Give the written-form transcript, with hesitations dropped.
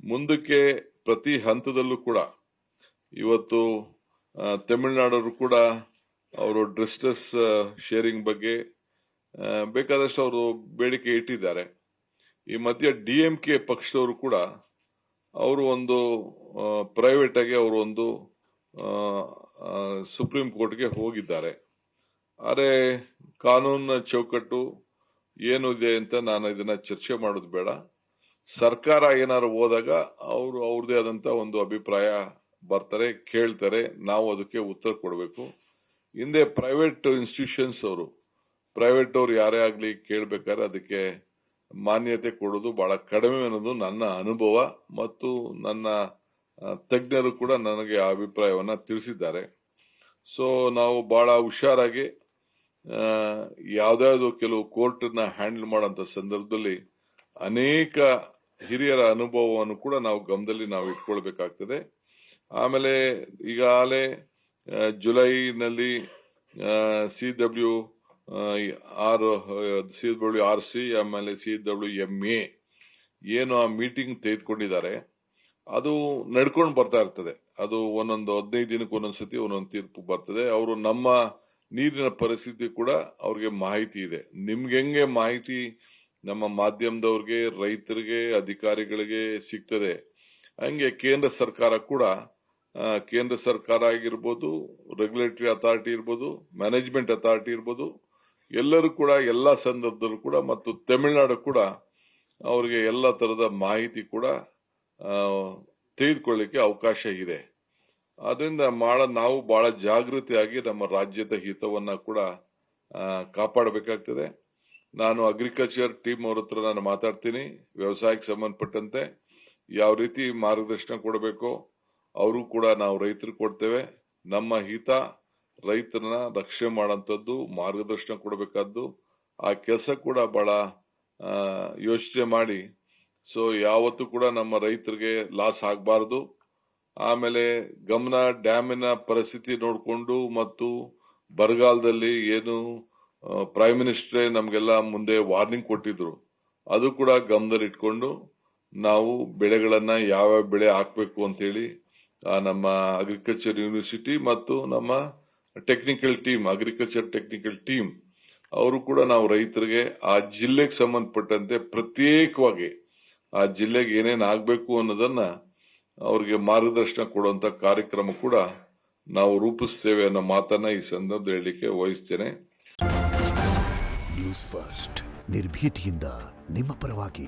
ಮುಂದಕ್ಕೆ ಪ್ರತಿ ಹಂತದಲ್ಲೂ ಕೂಡ ಇವತ್ತು ತಮಿಳುನಾಡವರು ಕೂಡ ಅವರು ಡಿಸ್ಟ್ರೆಸ್ ಶೇರಿಂಗ್ ಬಗ್ಗೆ ಬೇಕಾದಷ್ಟು ಅವರು ಬೇಡಿಕೆ ಇಟ್ಟಿದ್ದಾರೆ. ಈ ಮಧ್ಯೆ DMK ಪಕ್ಷದವರು ಕೂಡ ಅವರು ಒಂದು ಪ್ರೈವೇಟ್ ಆಗಿ ಅವರು ಒಂದು ಸುಪ್ರೀಂ ಕೋರ್ಟ್ಗೆ ಹೋಗಿದ್ದಾರೆ. ಆದರೆ ಕಾನೂನಿನ ಚೌಕಟ್ಟು ಏನು ಇದೆ ಅಂತ ನಾನು ಇದನ್ನ ಚರ್ಚೆ ಮಾಡೋದು ಬೇಡ. ಸರ್ಕಾರ ಏನಾದ್ರು ಹೋದಾಗ ಅವರು ಅವ್ರದೇ ಆದಂತ ಒಂದು ಅಭಿಪ್ರಾಯ ಬರ್ತಾರೆ, ಕೇಳ್ತಾರೆ, ನಾವು ಅದಕ್ಕೆ ಉತ್ತರ ಕೊಡಬೇಕು. ಹಿಂದೆ ಪ್ರೈವೇಟ್ ಇನ್ಸ್ಟಿಟ್ಯೂಷನ್ಸ್ ಅವರು ಯಾರೇ ಆಗ್ಲಿ ಕೇಳ್ಬೇಕಾದ್ರೆ ಅದಕ್ಕೆ ಮಾನ್ಯತೆ ಕೊಡೋದು ಬಹಳ ಕಡಿಮೆ ಅನ್ನೋದು ನನ್ನ ಅನುಭವ ಮತ್ತು ನನ್ನ ತಜ್ಞರು ಕೂಡ ನನಗೆ ಆ ಅಭಿಪ್ರಾಯವನ್ನ ತಿಳಿಸಿದ್ದಾರೆ. ಸೊ ನಾವು ಬಹಳ ಹುಷಾರಾಗಿ ಯಾವ್ದಾದ್ರು ಕೆಲವು ಕೋರ್ಟ್ ನ ಹ್ಯಾಂಡಲ್ ಮಾಡೋಂತ ಸಂದರ್ಭದಲ್ಲಿ ಅನೇಕ ಹಿರಿಯರ ಅನುಭವವನ್ನು ಕೂಡ ನಾವು ಗಮನದಲ್ಲಿ ನಾವು ಇಟ್ಕೊಳ್ಬೇಕಾಗ್ತದೆ. ಆಮೇಲೆ ಈಗಾಗಲೇ ಜುಲೈನಲ್ಲಿ CWRC ಆಮೇಲೆ CWMA ಏನು ಆ ಮೀಟಿಂಗ್ ತೆಗೆದುಕೊಂಡಿದ್ದಾರೆ ಅದು ನಡ್ಕೊಂಡು ಬರ್ತಾ ಇರ್ತದೆ. ಅದು ಒಂದೊಂದು 15 ದಿನಕ್ಕೆ ಒಂದೊಂದ್ಸತಿ ಒಂದೊಂದು ತೀರ್ಪು ಬರ್ತದೆ. ಅವರು ನಮ್ಮ ನೀರಿನ ಪರಿಸ್ಥಿತಿ ಕೂಡ ಅವ್ರಿಗೆ ಮಾಹಿತಿ ಇದೆ. ನಿಮ್ಗೆ ಹೆಂಗೆ ಮಾಹಿತಿ ನಮ್ಮ ಮಾಧ್ಯಮದವ್ರಿಗೆ, ರೈತರಿಗೆ, ಅಧಿಕಾರಿಗಳಿಗೆ ಸಿಗ್ತದೆ, ಹಂಗೆ ಕೇಂದ್ರ ಸರ್ಕಾರ ಕೂಡ ಕೇಂದ್ರ ಸರ್ಕಾರ ಆಗಿರ್ಬೋದು, ರೆಗ್ಯುಲೇಟರಿ ಅಥಾರಿಟಿ ಇರ್ಬೋದು, ಮ್ಯಾನೇಜ್ಮೆಂಟ್ ಅಥಾರಿಟಿ ಇರ್ಬೋದು, ಎಲ್ಲರೂ ಕೂಡ ಎಲ್ಲ ಸಂದರ್ಭದಲ್ಲೂ ಕೂಡ ಮತ್ತು ತಮಿಳುನಾಡು ಕೂಡ ಅವರಿಗೆ ಎಲ್ಲ ತರದ ಮಾಹಿತಿ ಕೂಡ ತೆಗೆದುಕೊಳ್ಳಿಕ್ಕೆ ಅವಕಾಶ ಇದೆ. ಅದರಿಂದ ನಾವು ಬಹಳ ಜಾಗೃತಿಯಾಗಿ ನಮ್ಮ ರಾಜ್ಯದ ಹಿತವನ್ನ ಕೂಡ ಕಾಪಾಡಬೇಕಾಗ್ತದೆ. ನಾನು ಅಗ್ರಿಕಲ್ಚರ್ ಟೀಮ್ ಅವ್ರ ಹತ್ರ ನಾನು ಮಾತಾಡ್ತೀನಿ. ವ್ಯವಸಾಯಕ್ಕೆ ಸಂಬಂಧಪಟ್ಟಂತೆ ಯಾವ ರೀತಿ ಮಾರ್ಗದರ್ಶನ ಕೊಡಬೇಕು ಅವರು ಕೂಡ ನಾವು ರೈತರಿಗೆ ಕೊಡ್ತೇವೆ. ನಮ್ಮ ಹಿತ ರೈತರನ್ನ ರಕ್ಷಣೆ ಮಾಡೋಂಥದ್ದು, ಮಾರ್ಗದರ್ಶನ ಕೊಡಬೇಕಾದ್ದು ಆ ಕೆಲಸ ಕೂಡ ಬಹಳ ಯೋಚನೆ ಮಾಡಿ. ಸೊ ಯಾವತ್ತೂ ಕೂಡ ನಮ್ಮ ರೈತರಿಗೆ ಲಾಸ್ ಆಗಬಾರದು. ಆಮೇಲೆ ಡ್ಯಾಮಿನ ಪರಿಸ್ಥಿತಿ ನೋಡಿಕೊಂಡು ಮತ್ತು ಬರಗಾಲದಲ್ಲಿ ಏನು ಪ್ರೈಮ್ ಮಿನಿಸ್ಟರ್ ನಮ್ಗೆಲ್ಲ ಮುಂದೆ ವಾರ್ನಿಂಗ್ ಕೊಟ್ಟಿದ್ರು, ಅದು ಕೂಡ ಗಮನದಲ್ಲಿ ಇಟ್ಕೊಂಡು ನಾವು ಬೆಳೆಗಳನ್ನ ಯಾವ ಬೆಳೆ ಹಾಕ್ಬೇಕು ಅಂತೇಳಿ ನಮ್ಮ ಅಗ್ರಿಕಲ್ಚರ್ ಯೂನಿವರ್ಸಿಟಿ ಮತ್ತು ನಮ್ಮ technical team, agriculture technical team ಅವರು ಕೂಡ ನಾವು ರೈತರಿಗೆ ಆ ಜಿಲ್ಲೆಗೆ ಸಂಬಂಧಪಟ್ಟಂತೆ ಪ್ರತ್ಯೇಕವಾಗಿ ಆ ಜಿಲ್ಲೆಗೆ ಏನೇನು ಆಗ್ಬೇಕು ಅನ್ನೋದನ್ನ ಅವ್ರಿಗೆ ಮಾರ್ಗದರ್ಶನ ಕೊಡುವಂತ ಕಾರ್ಯಕ್ರಮ ಕೂಡ ನಾವು ರೂಪಿಸ್ತೇವೆ ಅನ್ನೋ ಮಾತನ್ನ ಈ ಸಂದರ್ಭದಲ್ಲಿ ಹೇಳಲಿಕ್ಕೆ ವಹಿಸ್ತೇನೆ. ನ್ಯೂಸ್ ಫಸ್ಟ್, ನಿರ್ಭೀತಿಯಿಂದ ನಿಮ್ಮ ಪರವಾಗಿ.